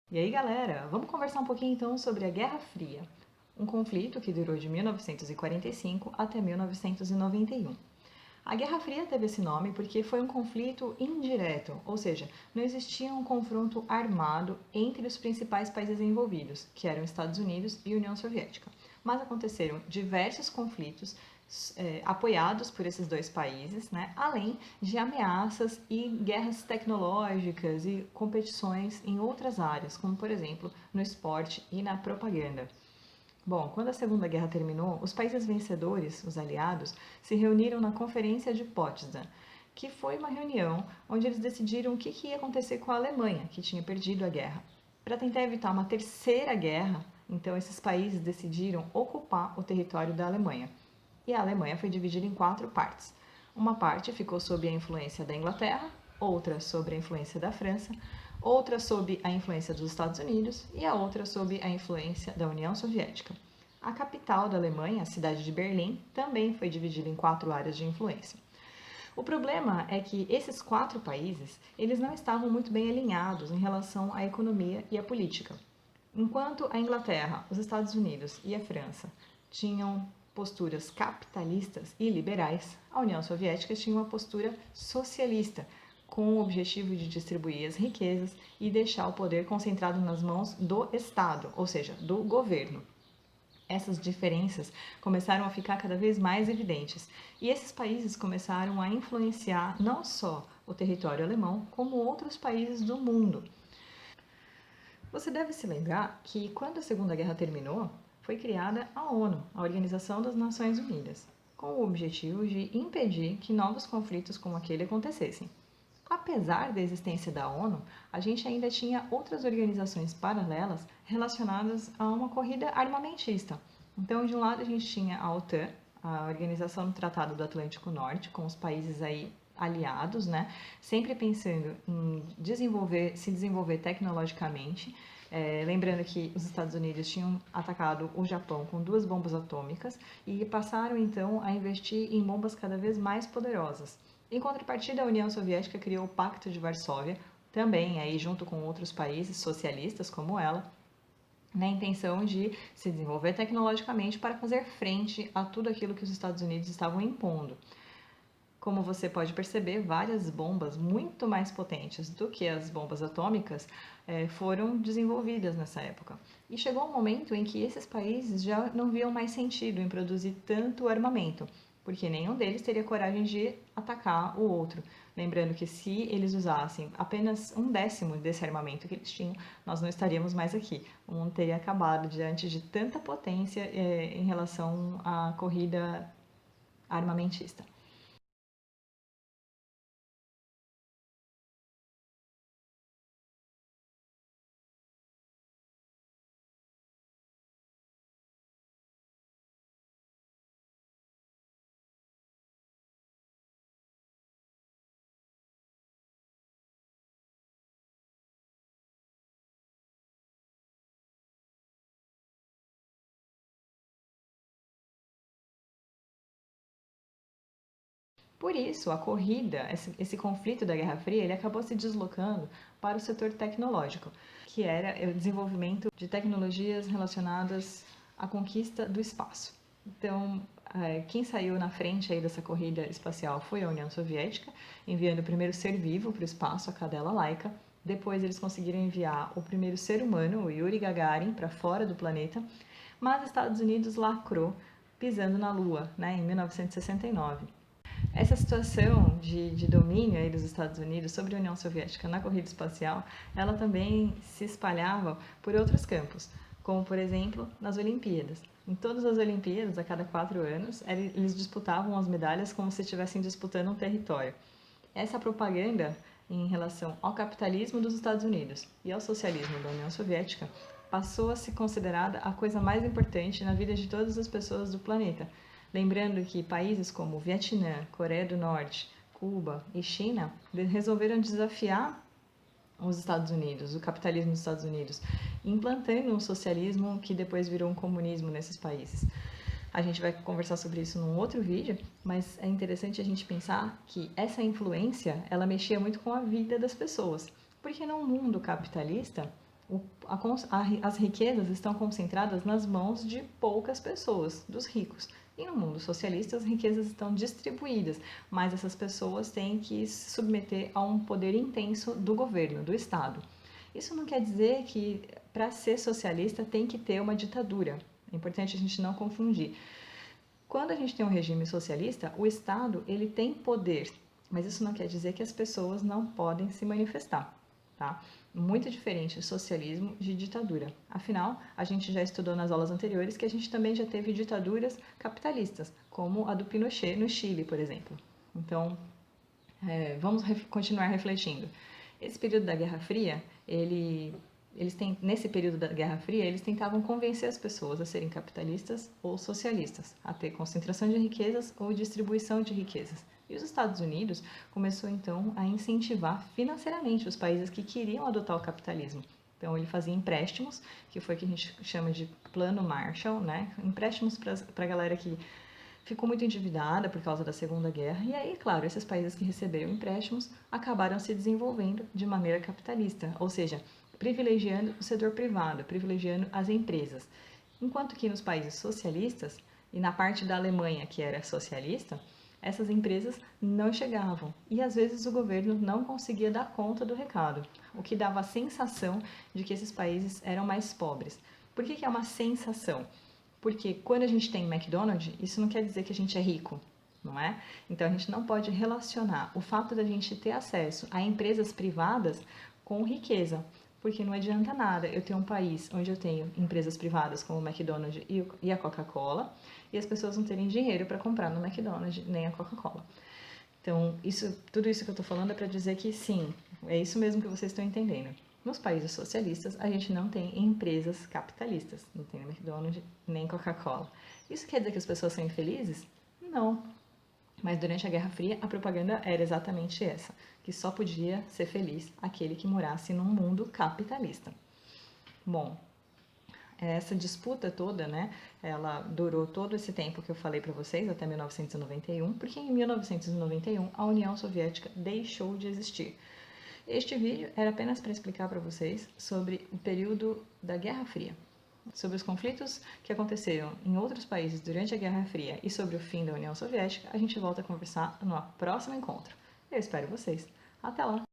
E aí, galera, vamos conversar um pouquinho então sobre a Guerra Fria, um conflito que durou de 1945 até 1991. A Guerra Fria teve esse nome porque foi um conflito indireto, ou seja, não existia um confronto armado entre os principais países envolvidos, que eram Estados Unidos e União Soviética. Mas aconteceram diversos conflitos apoiados por esses dois países, né, além de ameaças e guerras tecnológicas e competições em outras áreas, como por exemplo no esporte e na propaganda. Bom, quando a Segunda Guerra terminou, os países vencedores, os aliados, se reuniram na Conferência de Potsdam, que foi uma reunião onde eles decidiram o que ia acontecer com a Alemanha, que tinha perdido a guerra. Para tentar evitar uma terceira guerra, então esses países decidiram ocupar o território da Alemanha. E a Alemanha foi dividida em 4 partes. Uma parte ficou sob a influência da Inglaterra, outra sob a influência da França, outra sob a influência dos Estados Unidos e a outra sob a influência da União Soviética. A capital da Alemanha, a cidade de Berlim, também foi dividida em 4 áreas de influência. O problema é que esses 4 países, eles não estavam muito bem alinhados em relação à economia e à política. Enquanto a Inglaterra, os Estados Unidos e a França tinham posturas capitalistas e liberais, a União Soviética tinha uma postura socialista, com o objetivo de distribuir as riquezas e deixar o poder concentrado nas mãos do Estado, ou seja, do governo. Essas diferenças começaram a ficar cada vez mais evidentes e esses países começaram a influenciar não só o território alemão, como outros países do mundo. Você deve se lembrar que quando a Segunda Guerra terminou, foi criada a ONU, a Organização das Nações Unidas, com o objetivo de impedir que novos conflitos como aquele acontecessem. Apesar da existência da ONU, a gente ainda tinha outras organizações paralelas relacionadas a uma corrida armamentista. Então, de um lado a gente tinha a OTAN, a Organização do Tratado do Atlântico Norte, com os países aí aliados, né? Sempre pensando em se desenvolver tecnologicamente. Lembrando que os Estados Unidos tinham atacado o Japão com 2 bombas atômicas e passaram então a investir em bombas cada vez mais poderosas. Em contrapartida, a União Soviética criou o Pacto de Varsóvia, também aí junto com outros países socialistas como ela, na intenção de se desenvolver tecnologicamente para fazer frente a tudo aquilo que os Estados Unidos estavam impondo. Como você pode perceber, várias bombas muito mais potentes do que as bombas atômicas foram desenvolvidas nessa época. E chegou um momento em que esses países já não viam mais sentido em produzir tanto armamento, porque nenhum deles teria coragem de atacar o outro. Lembrando que se eles usassem apenas 1/10 desse armamento que eles tinham, nós não estaríamos mais aqui. O mundo teria acabado diante de tanta potência em relação à corrida armamentista. Por isso, a corrida, esse conflito da Guerra Fria, ele acabou se deslocando para o setor tecnológico, que era o desenvolvimento de tecnologias relacionadas à conquista do espaço. Então, quem saiu na frente aí dessa corrida espacial foi a União Soviética, enviando o primeiro ser vivo para o espaço, a cadela Laika. Depois eles conseguiram enviar o primeiro ser humano, o Yuri Gagarin, para fora do planeta, mas os Estados Unidos lacrou pisando na Lua, né, em 1969. Essa situação de domínio aí dos Estados Unidos sobre a União Soviética na corrida espacial, ela também se espalhava por outros campos, como por exemplo nas Olimpíadas. Em todas as Olimpíadas, a cada 4 anos, eles disputavam as medalhas como se estivessem disputando um território. Essa propaganda em relação ao capitalismo dos Estados Unidos e ao socialismo da União Soviética passou a ser considerada a coisa mais importante na vida de todas as pessoas do planeta. Lembrando que países como Vietnã, Coreia do Norte, Cuba e China resolveram desafiar os Estados Unidos, o capitalismo dos Estados Unidos, implantando um socialismo que depois virou um comunismo nesses países. A gente vai conversar sobre isso num outro vídeo, mas é interessante a gente pensar que essa influência, ela mexia muito com a vida das pessoas. Porque num mundo capitalista, As riquezas estão concentradas nas mãos de poucas pessoas, dos ricos. E no mundo socialista, as riquezas estão distribuídas, mas essas pessoas têm que se submeter a um poder intenso do governo, do Estado. Isso não quer dizer que para ser socialista tem que ter uma ditadura. É importante a gente não confundir. Quando a gente tem um regime socialista, o Estado ele tem poder, mas isso não quer dizer que as pessoas não podem se manifestar, tá? Muito diferente socialismo de ditadura. Afinal, a gente já estudou nas aulas anteriores que a gente também já teve ditaduras capitalistas, como a do Pinochet no Chile, por exemplo. Então, vamos continuar refletindo. Esse período da Guerra Fria, nesse período da Guerra Fria, eles tentavam convencer as pessoas a serem capitalistas ou socialistas, a ter concentração de riquezas ou distribuição de riquezas. E os Estados Unidos começou então a incentivar financeiramente os países que queriam adotar o capitalismo. Então ele fazia empréstimos, que foi o que a gente chama de Plano Marshall, né? Empréstimos para a galera que ficou muito endividada por causa da Segunda Guerra, e aí, claro, esses países que receberam empréstimos acabaram se desenvolvendo de maneira capitalista, ou seja, privilegiando o setor privado, privilegiando as empresas. Enquanto que nos países socialistas, e na parte da Alemanha que era socialista, essas empresas não chegavam e às vezes o governo não conseguia dar conta do recado, o que dava a sensação de que esses países eram mais pobres. Por que é uma sensação? Porque quando a gente tem McDonald's, isso não quer dizer que a gente é rico, não é? Então a gente não pode relacionar o fato da gente ter acesso a empresas privadas com riqueza, porque não adianta nada eu ter um país onde eu tenho empresas privadas como o McDonald's e a Coca-Cola e as pessoas não terem dinheiro para comprar no McDonald's nem a Coca-Cola. Então, tudo isso que eu estou falando é para dizer que sim, é isso mesmo que vocês estão entendendo. Nos países socialistas, a gente não tem empresas capitalistas, não tem McDonald's nem Coca-Cola. Isso quer dizer que as pessoas são infelizes? Não. Mas durante a Guerra Fria, a propaganda era exatamente essa, que só podia ser feliz aquele que morasse num mundo capitalista. Bom, essa disputa toda, né, ela durou todo esse tempo que eu falei para vocês, até 1991, porque em 1991 a União Soviética deixou de existir. Este vídeo era apenas para explicar para vocês sobre o período da Guerra Fria, sobre os conflitos que aconteceram em outros países durante a Guerra Fria e sobre o fim da União Soviética. A gente volta a conversar no próximo encontro. Eu espero vocês. Até lá!